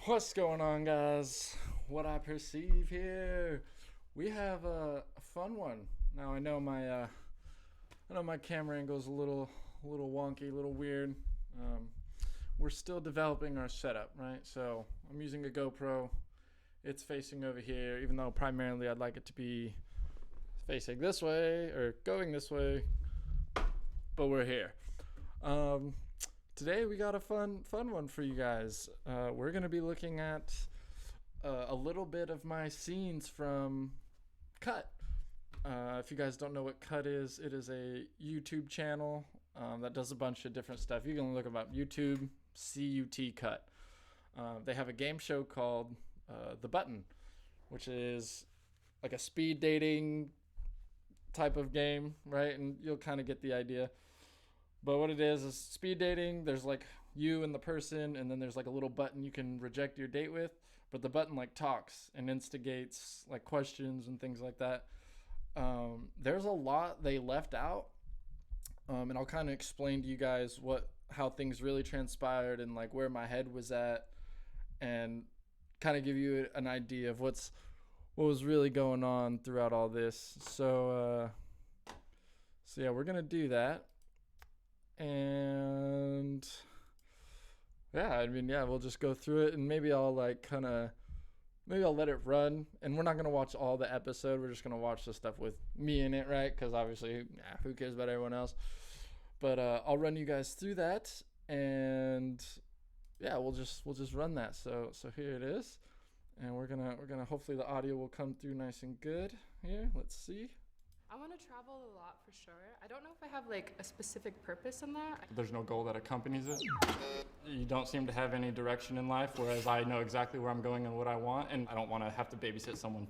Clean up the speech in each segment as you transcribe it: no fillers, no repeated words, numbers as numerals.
What's going on, guys? What I perceive here, we have a fun one. Now I know my camera angle is a little wonky, a little weird. We're still developing our setup, right? So I'm using a GoPro. It's facing over here, even though primarily I'd like it to be facing this way or going this way. But we're here. Today we got a fun one for you guys. We're gonna be looking at a little bit of my scenes from Cut. If you guys don't know what Cut is, it is a YouTube channel that does a bunch of different stuff. You can look them up. YouTube CUT Cut. They have a game show called The Button, which is like a speed dating type of game, right? And you'll kind of get the idea. But what it is speed dating. There's like you and the person, and then there's like a little button you can reject your date with. But the button like talks and instigates like questions and things like that. There's a lot they left out, and I'll kind of explain to you guys how things really transpired and like where my head was at, and kind of give you an idea of what was really going on throughout all this. So yeah, we're gonna do that. And we'll just go through it, and maybe I'll let it run, and we're not gonna watch all the episode. We're just gonna watch the stuff with me in it, right? Because obviously, who cares about everyone else? But I'll run you guys through that, and yeah, we'll just run that. So here it is, and we're gonna hopefully the audio will come through nice and good here. Let's see. I want to travel a lot for sure. I don't know if I have like a specific purpose in that. There's no goal that accompanies it. You don't seem to have any direction in life, whereas I know exactly where I'm going and what I want, and I don't want to have to babysit someone.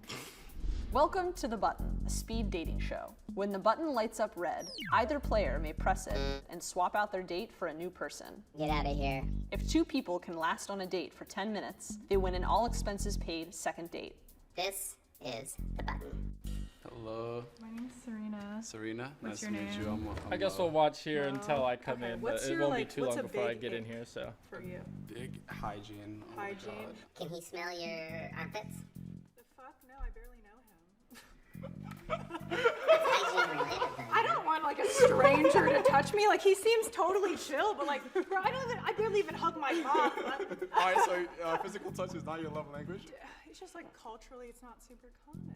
Welcome to The Button, a speed dating show. When the button lights up red, either player may press it and swap out their date for a new person. Get out of here. If two people can last on a date for 10 minutes, they win an all expenses paid second date. This is The Button. Hello, My name's Serena. Serena. What's nice your to meet name? you. I guess we'll watch here No. until I come Okay, in. what's But it your, won't like, be too what's long a before I big get in ick here. So For you. Big hygiene. Oh my Hygiene. God. Can he smell your armpits? The fuck? No, I barely know him. That's hygiene related though. I don't want like a stranger to touch me. Like he seems totally chill, but like I barely even hug my mom. All right, so physical touch is not your love language? It's just like culturally, it's not super common.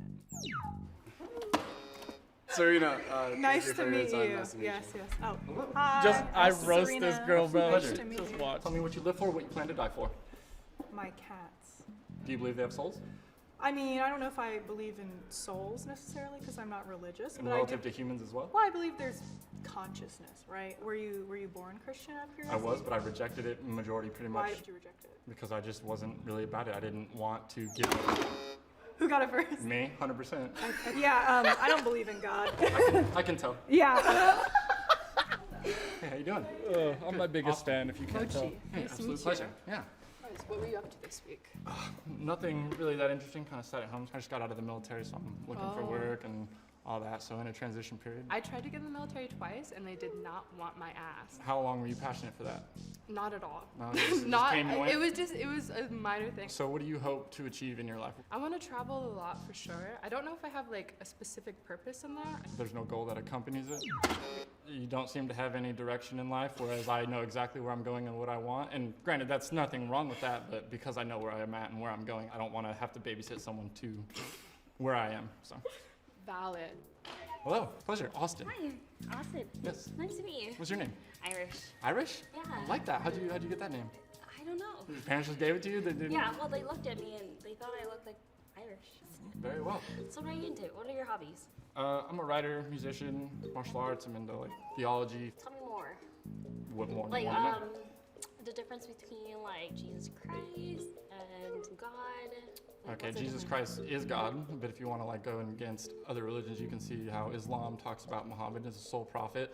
Serena, Nice thank to for your meet time. you. Nice to meet yes, you. yes. Oh, hi. just I This is roast Serena. this girl, bro. Nice to meet Just you. watch. Tell me what you live for, what you plan to die for. My cats. Do you believe they have souls? I mean, I don't know if I believe in souls necessarily because I'm not religious, And but I relative do. to humans as well? Well, I believe there's consciousness, right? Were you born Christian up here? I was, but I rejected it in majority pretty Why much did you reject it? because I just wasn't really about it. I didn't want to give Who got it first? me 100%. Yeah, I don't believe in God. I can tell. Yeah. Hey, how you doing? I'm my biggest fan, if you can't tell. Mochi. Hey, Nice to absolute meet pleasure. you. Yeah. Nice. What were you up to this week? Nothing really that interesting. Kind of sat at home. I just got out of the military, so I'm looking for Oh. work and all that. So in a transition period. I tried to get in the military twice, and they did not want my ass. How long were you passionate for that? Not at all. No, it just Not. came and went? It was a minor thing. So what do you hope to achieve in your life? I want to travel a lot for sure. I don't know if I have like a specific purpose in that. There's no goal that accompanies it. You don't seem to have any direction in life, whereas I know exactly where I'm going and what I want. And granted, that's nothing wrong with that, but because I know where I'm at and where I'm going, I don't want to have to babysit someone to where I am. So, Valid. hello, pleasure, Austin. Hi, Austin. Yes. Nice to meet you. What's your name? Irish. Irish? Yeah. I like that. How'd you get that name? I don't know. Your parents just gave it to you? They didn't? Yeah, well, they looked at me and they thought I looked like Irish. Very well. So what are you into? What are your hobbies? I'm a writer, musician, martial arts. I'm into like theology. Tell me more. What more? Like, you wanna know? the difference between like Jesus Christ and God. Like, Okay, what's the Jesus difference? Christ is God, but if you want to like go against other religions, you can see how Islam talks about Muhammad as a sole prophet.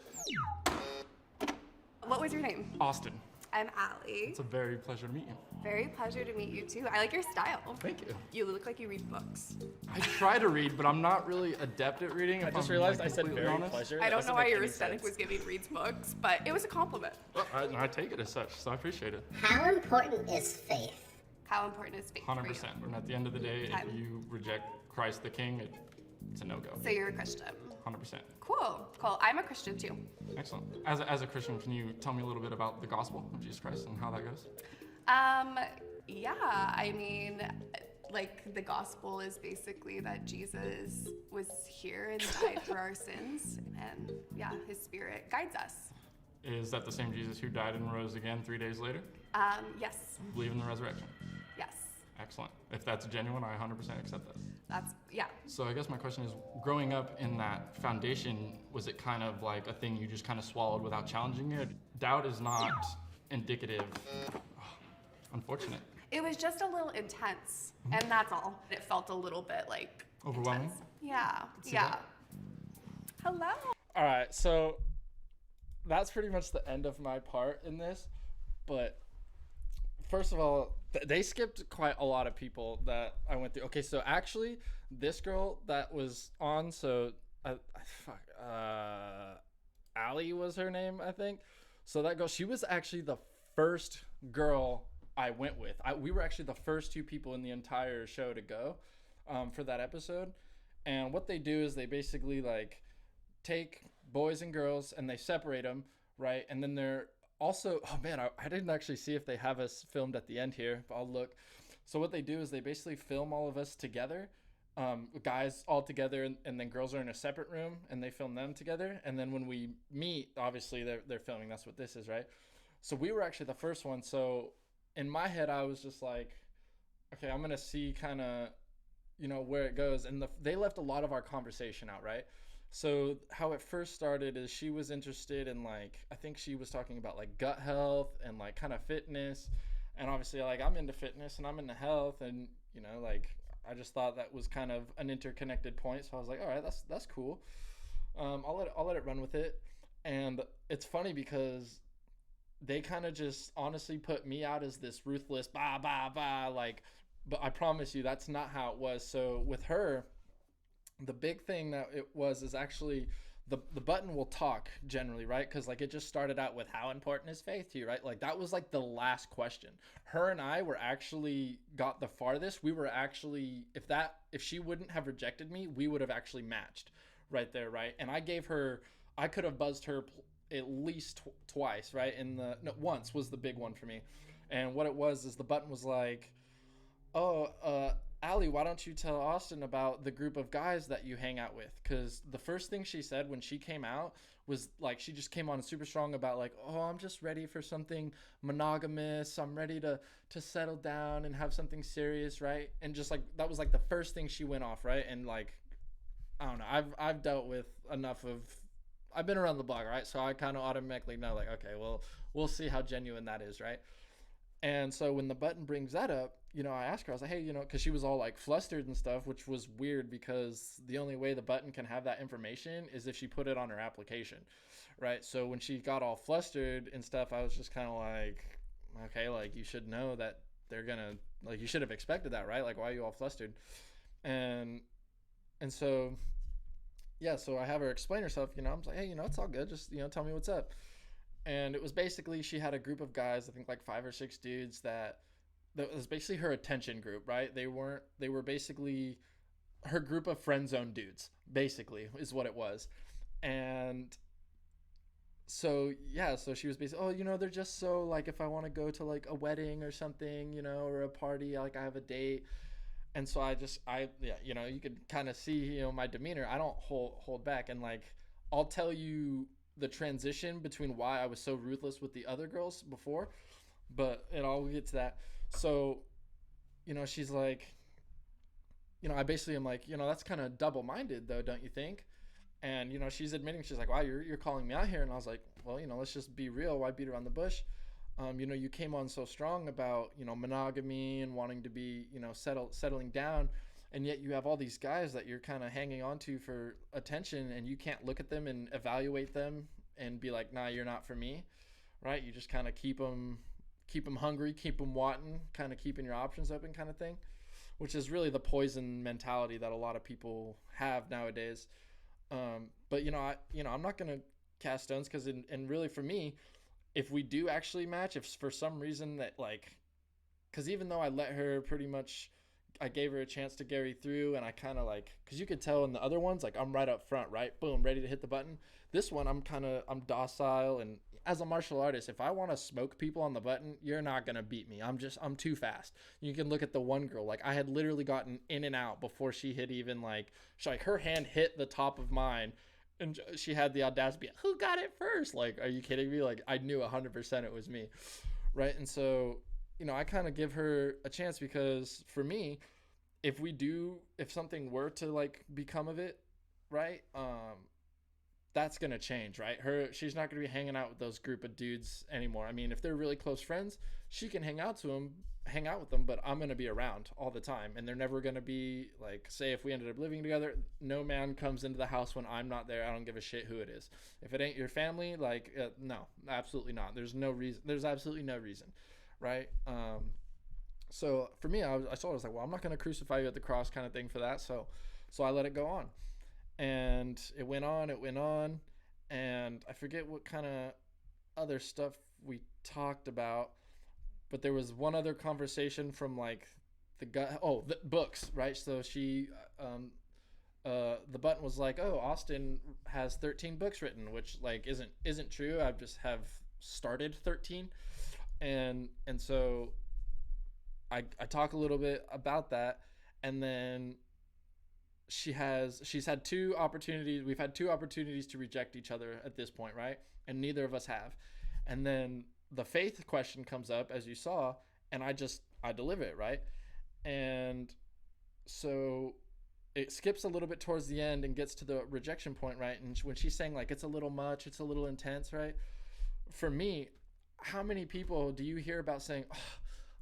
What was your name? Austin, I'm Allie. it's a very pleasure to meet you. Very pleasure to meet you too. I like your style. Thank you. You look like you read books. I try to read, but I'm not really adept at reading. I if just I'm, realized like, I said completely very honest. pleasure. I That don't doesn't know why make your any aesthetic sense. was giving reads books, but it was a compliment. Well, I take it as such, so I appreciate it. How important is faith? How important is faith for 100%. you? And at the end of the day, Okay. if you reject Christ the King, it's a no-go. So you're a Christian. 100%. Cool. I'm a Christian too. Excellent. As a Christian, can you tell me a little bit about the gospel of Jesus Christ and how that goes? Yeah, I mean, like the gospel is basically that Jesus was here and died for our sins, and yeah, his spirit guides us. Is that the same Jesus who died and rose again 3 days later? Yes, Believe in the resurrection. yes, Excellent. If that's genuine, I 100% accept that. yeah. So I guess my question is, growing up in that foundation, was it kind of like a thing you just kind of swallowed without challenging it? Doubt is not indicative. Unfortunate. It was just a little intense, and that's all. It felt a little bit like Overwhelming? intense. Yeah, see yeah. that. Hello. All right, so that's pretty much the end of my part in this. But first of all, they skipped quite a lot of people that I went through. Okay, so actually, this girl that was on, so Allie was her name, I think. So that girl, she was actually the first girl I went with. We were actually the first two people in the entire show to go for that episode. And what they do is they basically like take boys and girls and they separate them, right? And then they're also, oh man, I didn't actually see if they have us filmed at the end here, but I'll look. So what they do is they basically film all of us together, guys all together, and then girls are in a separate room and they film them together. And then when we meet, obviously they're filming. That's what this is, right? So we were actually the first one. So in my head, I was just like, okay, I'm gonna see kind of, where it goes. And they left a lot of our conversation out, right? So how it first started is she was interested in like, I think she was talking about like gut health and like kind of fitness. And obviously like I'm into fitness and I'm into health, and like I just thought that was kind of an interconnected point. So I was like, all right, that's cool. I'll let it run with it. And it's funny because they kind of just honestly put me out as this ruthless like, but I promise you that's not how it was. So with her, the big thing that it was is actually the button will talk generally, right? Because like it just started out with how important is faith to you, right? Like that was like the last question. Her and I were actually got the farthest. We were actually, if she wouldn't have rejected me, we would have actually matched right there, right? And I could have buzzed her at least twice, right? Once was the big one for me. And what it was is the button was like, Allie, why don't you tell Austin about the group of guys that you hang out with? Because the first thing she said when she came out was like, she just came on super strong about like, oh, I'm just ready for something monogamous. I'm ready to settle down and have something serious, right? And just like, that was like the first thing she went off, right? And like, I don't know, I've dealt with enough of, I've been around the block, right? So I kind of automatically know like, okay, well, we'll see how genuine that is, right? And so when the button brings that up, I asked her, I was like, hey, because she was all like flustered and stuff, which was weird because the only way the button can have that information is if she put it on her application, right? So when she got all flustered and stuff, I was just kind of like, okay, like you should know that they're gonna, like you should have expected that, right? Like why are you all flustered? And so, yeah, so I have her explain herself, I'm like, hey, it's all good, just, tell me what's up. And it was basically, she had a group of guys, I think like 5 or 6 dudes that was basically her attention group, right? They were basically her group of friend zone dudes, basically, is what it was. And so, yeah, so she was basically, they're just so, like, if I want to go to, like, a wedding or something, or a party, like, I have a date. And so you could kind of see, my demeanor. I don't hold back. And, like, I'll tell you the transition between why I was so ruthless with the other girls before, but I'll get to that. So, she's like, I basically am like, that's kind of double-minded though, don't you think? And, she's admitting, she's like, wow, you're calling me out here. And I was like, well, let's just be real. Why beat around the bush? You came on so strong about, monogamy and wanting to be, settling down. And yet you have all these guys that you're kind of hanging on to for attention, and you can't look at them and evaluate them and be like, nah, you're not for me, right? You just kind of keep them hungry, keep them wanting, kind of keeping your options open kind of thing, which is really the poison mentality that a lot of people have nowadays. But, I'm not going to cast stones because, and really for me, if we do actually match, if for some reason that like, because even though I let her pretty much, I gave her a chance to carry through, and I kind of like, because you could tell in the other ones, like I'm right up front, right? Boom, ready to hit the button. This one, I'm docile, and as a martial artist, if I want to smoke people on the button, you're not going to beat me. I'm too fast. You can look at the one girl, like I had literally gotten in and out before she hit even like her hand hit the top of mine, and she had the audacity to be, who got it first? Like, are you kidding me? Like I knew 100% it was me, right? And so, you know, I kind of give her a chance, because for me, if something were to like become of it, right? That's going to change, right? She's not going to be hanging out with those group of dudes anymore. I mean, if they're really close friends, she can hang out with them, but I'm going to be around all the time. And they're never going to be like, say if we ended up living together, no man comes into the house when I'm not there. I don't give a shit who it is. If it ain't your family, like, no, absolutely not. There's no reason. There's absolutely no reason. Right. So for me, I was like, well, I'm not going to crucify you at the cross kind of thing for that. So I let it go on, and it went on, and I forget what kind of other stuff we talked about, but there was one other conversation from like the books, right? So she, the button was like, oh, Austin has 13 books written, which like isn't true. I just have started 13. And so I talk a little bit about that, and then she's had two opportunities. We've had two opportunities to reject each other at this point, right? And neither of us have. And then the faith question comes up, as you saw, and I deliver it, right? And so it skips a little bit towards the end and gets to the rejection point, right? And when she's saying like, it's a little much, it's a little intense, right? For me, how many people do you hear about saying, oh,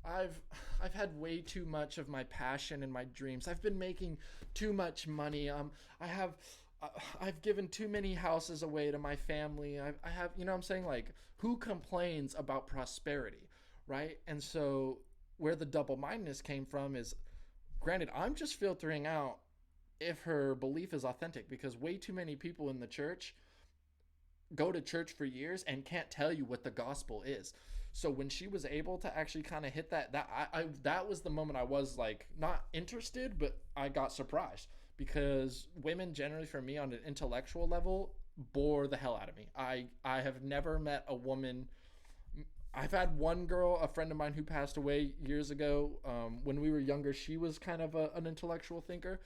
I've had way too much of my passion and my dreams. I've been making too much money. I've given too many houses away to my family. I have, you know what I'm saying? Like, who complains about prosperity, right? And so where the double-mindedness came from is, granted, I'm just filtering out if her belief is authentic, because way too many people in the church go to church for years and can't tell you what the gospel is. So when she was able to actually kind of hit that was the moment I was like not interested, but I got surprised, because women generally, for me, on an intellectual level, bore the hell out of me. I have never met a woman. I've had one girl, a friend of mine who passed away years ago. When we were younger, she was kind of an intellectual thinker.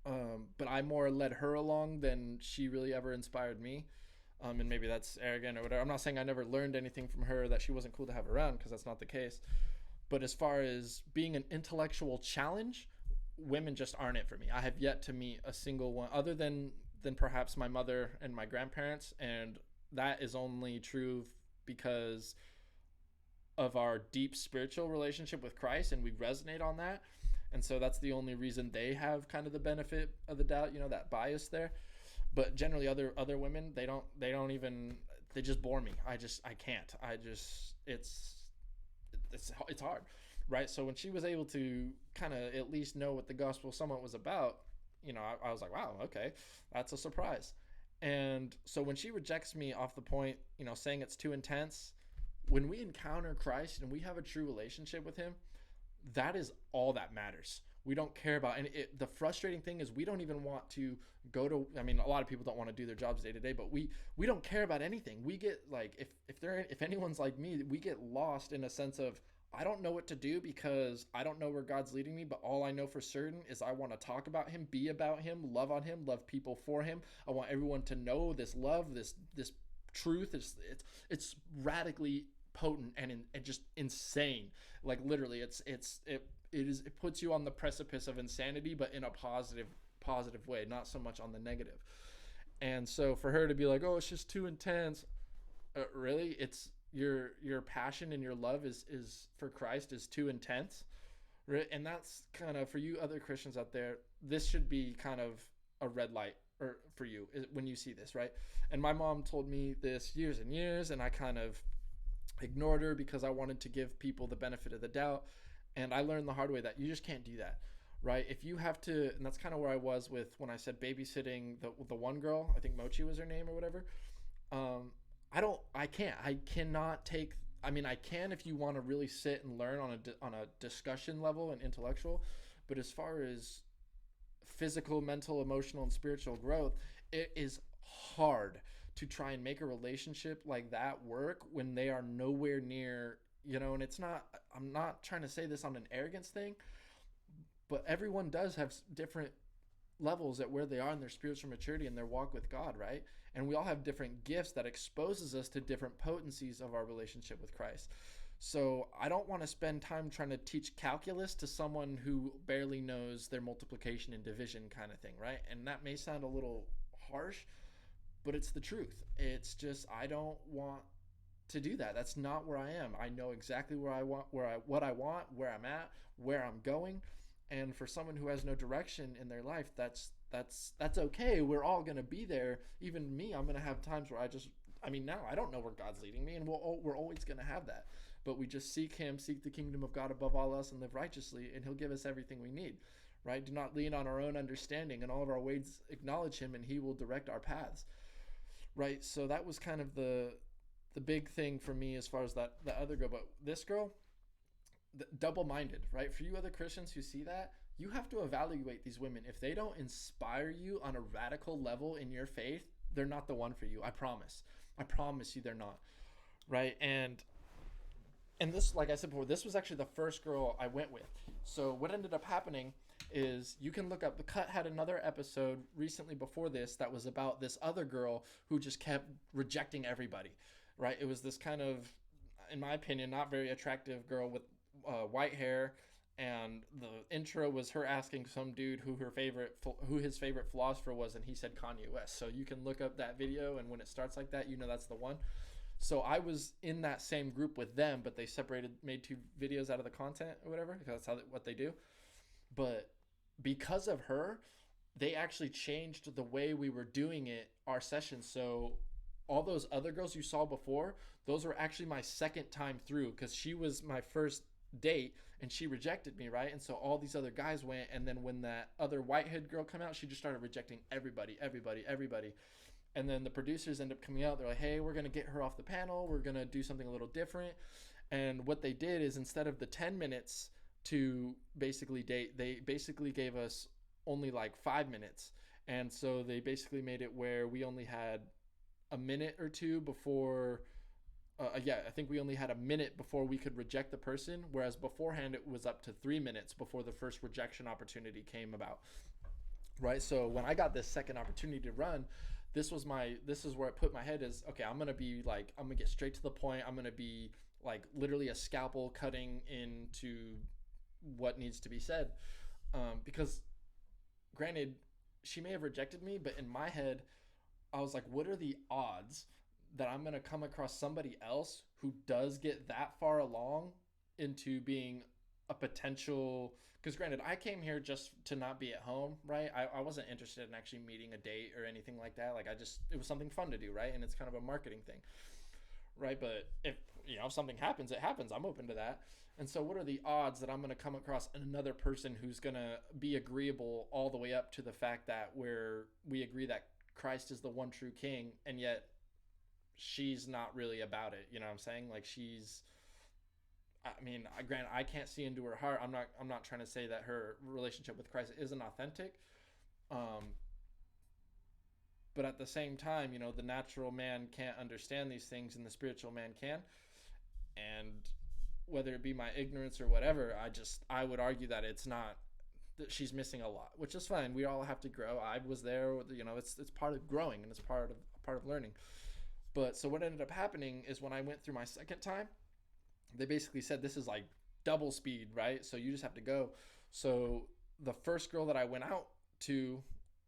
But I more led her along than she really ever inspired me. And maybe that's arrogant or whatever. I'm not saying I never learned anything from her that she wasn't cool to have around, because that's not the case. But as far as being an intellectual challenge, women just aren't it for me. I have yet to meet a single one, other than perhaps my mother and my grandparents, and that is only true because of our deep spiritual relationship with Christ, and we resonate on that. And so that's the only reason they have kind of the benefit of the doubt, you know, that bias there. But generally other women, they just bore me. I can't. It's hard, right? So when she was able to kind of at least know what the gospel somewhat was about, you know, I was like, wow, okay, that's a surprise. And so when she rejects me off the point, you know, saying it's too intense, when we encounter Christ and we have a true relationship with him, that is all that matters. We don't care about, and the frustrating thing is we don't even want to go to, I mean, a lot of people don't want to do their jobs day to day, but we don't care about anything. We get like, if anyone's like me, we get lost in a sense of, I don't know what to do because I don't know where God's leading me, but all I know for certain is I want to talk about him, be about him, love on him, love people for him. I want everyone to know this love, this truth. It's radically potent and just insane. Like literally, it puts you on the precipice of insanity, but in a positive way, not so much on the negative. And so for her to be like, oh, it's just too intense, really, it's your passion and your love is for Christ is too intense, right? And that's kind of, for you other Christians out there, this should be kind of a red light or for you when you see this, right? And my mom told me this years and years, and I kind of ignored her because I wanted to give people the benefit of the doubt. And I learned the hard way that you just can't do that, right? If you have to, and that's kind of where I was with when I said babysitting the one girl, I think Mochi was her name or whatever. I cannot take I mean, I can if you want to really sit and learn on a discussion level and intellectual, but as far as physical, mental, emotional, and spiritual growth, it is hard to try and make a relationship like that work when they are nowhere near, and it's not, I'm not trying to say this on an arrogance thing, but everyone does have different levels at where they are in their spiritual maturity and their walk with God, right? And we all have different gifts that exposes us to different potencies of our relationship with Christ. So I don't want to spend time trying to teach calculus to someone who barely knows their multiplication and division kind of thing, right? And that may sound a little harsh, but it's the truth. It's just, I don't want to do that. That's not where I am. I know exactly what I want, where I'm at, where I'm going. And for someone who has no direction in their life, that's okay. We're all going to be there. Even me, I'm going to have times where now I don't know where God's leading me, and we're always going to have that. But we just seek him, seek the kingdom of God above all else, and live righteously, and he'll give us everything we need, right? Do not lean on our own understanding. In all of our ways acknowledge him, and he will direct our paths, right? So that was kind of the big thing for me as far as the other girl. But this girl, double-minded, right? For you other Christians who see that, you have to evaluate these women. If they don't inspire you on a radical level in your faith, they're not the one for you. I promise you they're not, right? And this, like I said before, this was actually the first girl I went with. So what ended up happening is, you can look up, The Cut had another episode recently before this that was about this other girl who just kept rejecting everybody, right? It was this kind of, in my opinion, not very attractive girl with white hair, and the intro was her asking some dude who his favorite philosopher was, and he said Kanye West. So you can look up that video, and when it starts like that, that's the one. So I was in that same group with them, but they made 2 videos out of the content or whatever, because that's what they do. But because of her, they actually changed the way we were doing our sessions. So all those other girls you saw before, those were actually my second time through, because she was my first date and she rejected me, right? And so all these other guys went, and then when that other whitehead girl came out, she just started rejecting everybody. And then the producers end up coming out, they're like, hey, we're gonna get her off the panel, we're gonna do something a little different. And what they did is, instead of the 10 minutes to basically date, they basically gave us only like 5 minutes. And so they basically made it where we only had a minute or two before I think we only had a minute before we could reject the person, whereas beforehand it was up to 3 minutes before the first rejection opportunity came about, right? So when I got this second opportunity to run, this is where I put my head is, okay, I'm gonna get straight to the point. I'm gonna be like literally a scalpel cutting into what needs to be said, because granted, she may have rejected me, but in my head I was like, what are the odds that I'm going to come across somebody else who does get that far along into being a potential, because granted, I came here just to not be at home, right? I wasn't interested in actually meeting a date or anything like that. Like, it was something fun to do, right? And it's kind of a marketing thing, right? But if something happens, it happens. I'm open to that. And so what are the odds that I'm going to come across another person who's going to be agreeable all the way up to the fact that we agree that Christ is the one true king, and yet she's not really about it, you know what I'm saying? Like, granted, I can't see into her heart. I'm not trying to say that her relationship with Christ isn't authentic, but at the same time, the natural man can't understand these things, and the spiritual man can. And whether it be my ignorance or whatever, I would argue that that she's missing a lot, which is fine. We all have to grow. I was there, it's part of growing, and it's part of learning. But so what ended up happening is, when I went through my second time, they basically said, this is like double speed, right? So you just have to go. So the first girl that I went out to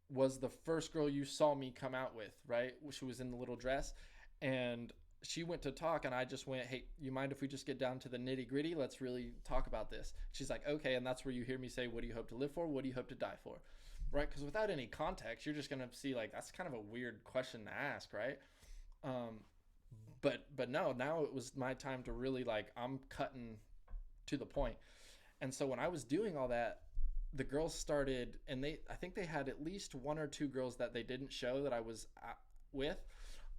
was the first girl you saw me come out with, right? She was in the little dress, and she went to talk, and I just went, hey, you mind if we just get down to the nitty gritty? Let's really talk about this. She's like, okay. And that's where you hear me say, what do you hope to live for? What do you hope to die for? Right? Because without any context, you're just going to see, like, that's kind of a weird question to ask, right? But no, now it was my time to really, like, I'm cutting to the point. And so when I was doing all that, the girls started, and I think they had at least 1 or 2 girls that they didn't show that I was with.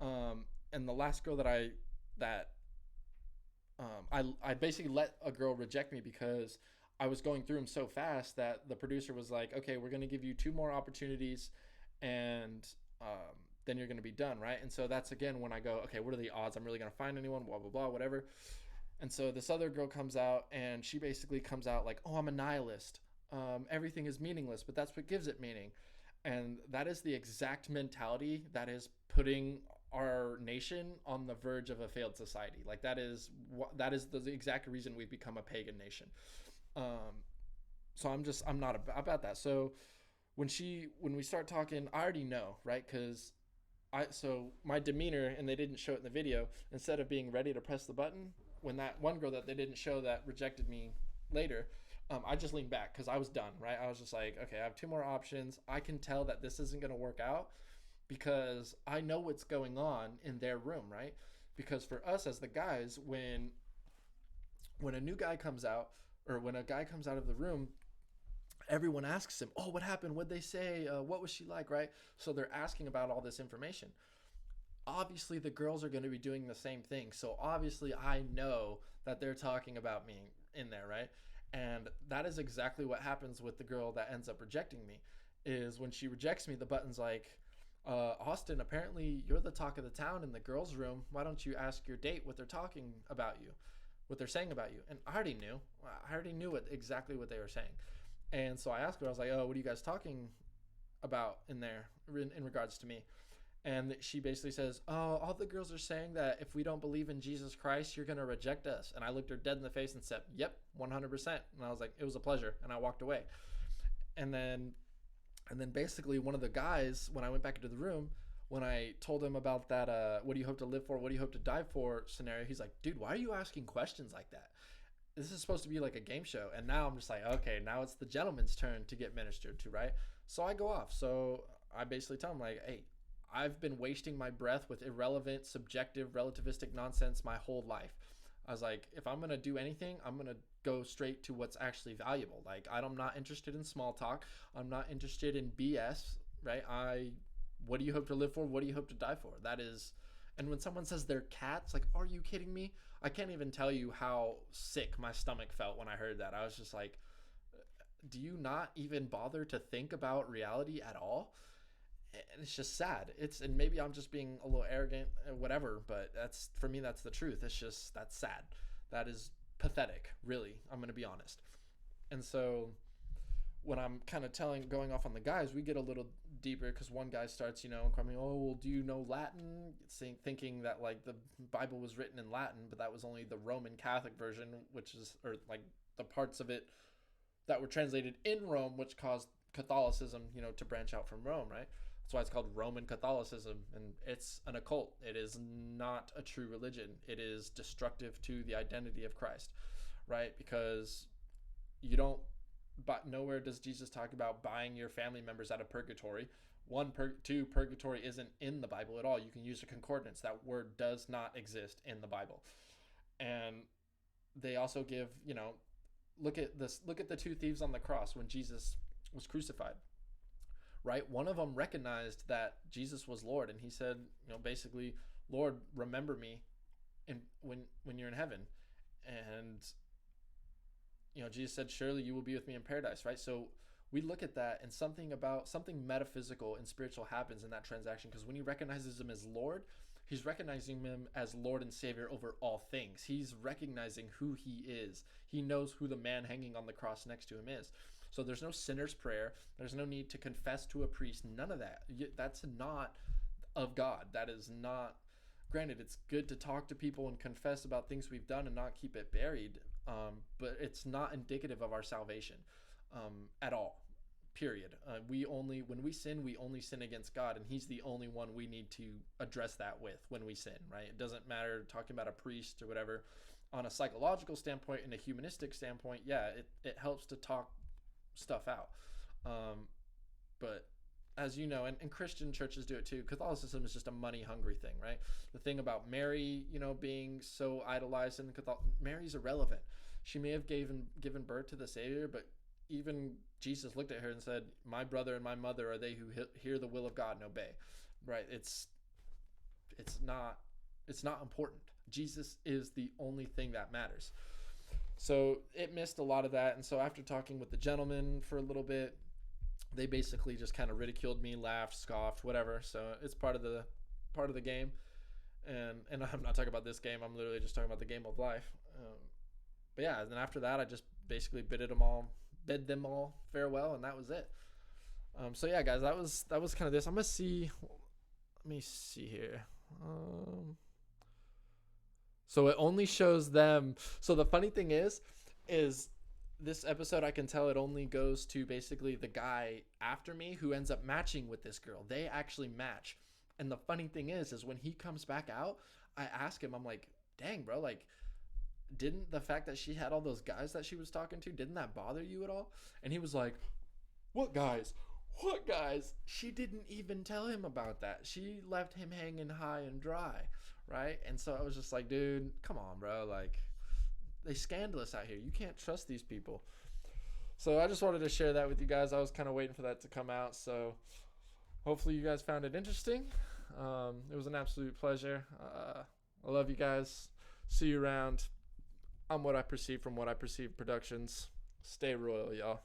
And the last girl that I basically let a girl reject me because I was going through them so fast that the producer was like, okay, we're going to give you 2 more opportunities, and then you're going to be done, right? And so that's, again, when I go, okay, what are the odds I'm really going to find anyone, blah, blah, blah, whatever. And so this other girl comes out, and she basically comes out like, oh, I'm a nihilist. Everything is meaningless, but that's what gives it meaning. And that is the exact mentality that is putting our nation on the verge of a failed society. Like that is the exact reason we've become a pagan nation. So I'm not about that. So when we start talking, I already know, right? Because so my demeanor, and they didn't show it in the video, instead of being ready to press the button, when that one girl that they didn't show that rejected me later, I just leaned back because I was done, right? I was just like, okay, I have 2 more options. I can tell that this isn't going to work out because I know what's going on in their room, right? Because for us as the guys, when a new guy comes out, or when a guy comes out of the room, everyone asks him, oh, what happened? What'd they say? What was she like, right? So they're asking about all this information. Obviously, the girls are going to be doing the same thing. So obviously, I know that they're talking about me in there, right? And that is exactly what happens with the girl that ends up rejecting me, is when she rejects me, the button's like, Austin, apparently you're the talk of the town in the girls' room. Why don't you ask your date what they're talking about you, what they're saying about you? And I already knew exactly what they were saying. And so I asked her, I was like, oh, what are you guys talking about in there in regards to me? And she basically says, oh, all the girls are saying that if we don't believe in Jesus Christ, you're going to reject us. And I looked her dead in the face and said, yep, 100%. And I was like, it was a pleasure. And I walked away. And then basically one of the guys, when I went back into the room, when I told him about that, what do you hope to live for? What do you hope to die for scenario? He's like, dude, why are you asking questions like that? This is supposed to be like a game show. And now I'm just like, okay, now it's the gentleman's turn to get ministered to, right? So I go off. So I basically tell him like, hey, I've been wasting my breath with irrelevant, subjective, relativistic nonsense my whole life. I was like, if I'm going to do anything, I'm going to go straight to what's actually valuable. Like, I'm not interested in small talk. I'm not interested in BS, right? What do you hope to live for? What do you hope to die for? That is, and when someone says they're cats, like, are you kidding me? I can't even tell you how sick my stomach felt when I heard that. I was just like, do you not even bother to think about reality at all? And it's just sad. And maybe I'm just being a little arrogant, whatever, but for me, that's the truth. That's sad. That is pathetic, really. I'm going to be honest. And so when I'm kind of going off on the guys, we get a little deeper because one guy starts, coming, oh, well, do you know Latin? Thinking that like the Bible was written in Latin, but that was only the Roman Catholic version, or like the parts of it that were translated in Rome, which caused Catholicism, to branch out from Rome, right? That's why it's called Roman Catholicism, and it's an occult. It is not a true religion. It is destructive to the identity of Christ, right? Because but nowhere does Jesus talk about buying your family members out of purgatory. Two, purgatory isn't in the Bible at all. You can use a concordance. That word does not exist in the Bible. And they also give, look at the 2 thieves on the cross when Jesus was crucified. Right? One of them recognized that Jesus was Lord, and he said, basically, Lord, remember me when you're in heaven. And, Jesus said, surely you will be with me in paradise, right? So we look at that, and something metaphysical and spiritual happens in that transaction, because when he recognizes him as Lord, he's recognizing him as Lord and Savior over all things. He's recognizing who he is. He knows who the man hanging on the cross next to him is. So there's no sinner's prayer. There's no need to confess to a priest. None of that. That's not of God. That is not. Granted, it's good to talk to people and confess about things we've done and not keep it buried. But it's not indicative of our salvation at all. Period. When we sin, we only sin against God, and he's the only one we need to address that with when we sin, right? It doesn't matter talking about a priest or whatever. On a psychological standpoint and a humanistic standpoint, yeah, it helps to talk stuff out. But as you know, and Christian churches do it too, Catholicism is just a money hungry thing, right? The thing about Mary, being so idolized in Mary's irrelevant. She may have given birth to the Savior, but even Jesus looked at her and said, my brother and my mother are they who hear the will of God and obey, right? It's not important. Jesus is the only thing that matters. So it missed a lot of that. And so after talking with the gentleman for a little bit, they basically just kind of ridiculed me, laughed, scoffed, whatever. So it's part of the game. And I'm not talking about this game. I'm literally just talking about the game of life. But yeah, and then after that, I just basically bid them all farewell, and that was it. So yeah, guys, that was kind of this. Let me see here. So it only shows them. So the funny thing is this episode, I can tell it only goes to basically the guy after me who ends up matching with this girl. They actually match. And the funny thing is when he comes back out, I ask him, I'm like, dang, bro, like, didn't the fact that she had all those guys that she was talking to, didn't that bother you at all? And he was like, what guys? What guys? She didn't even tell him about that. She left him hanging high and dry, right? And so I was just like, dude, come on, bro. Like, they scandalous out here. You can't trust these people. So I just wanted to share that with you guys. I was kind of waiting for that to come out. So hopefully you guys found it interesting. It was an absolute pleasure. I love you guys. See you around. I'm What I Perceive from What I Perceive Productions. Stay royal, y'all.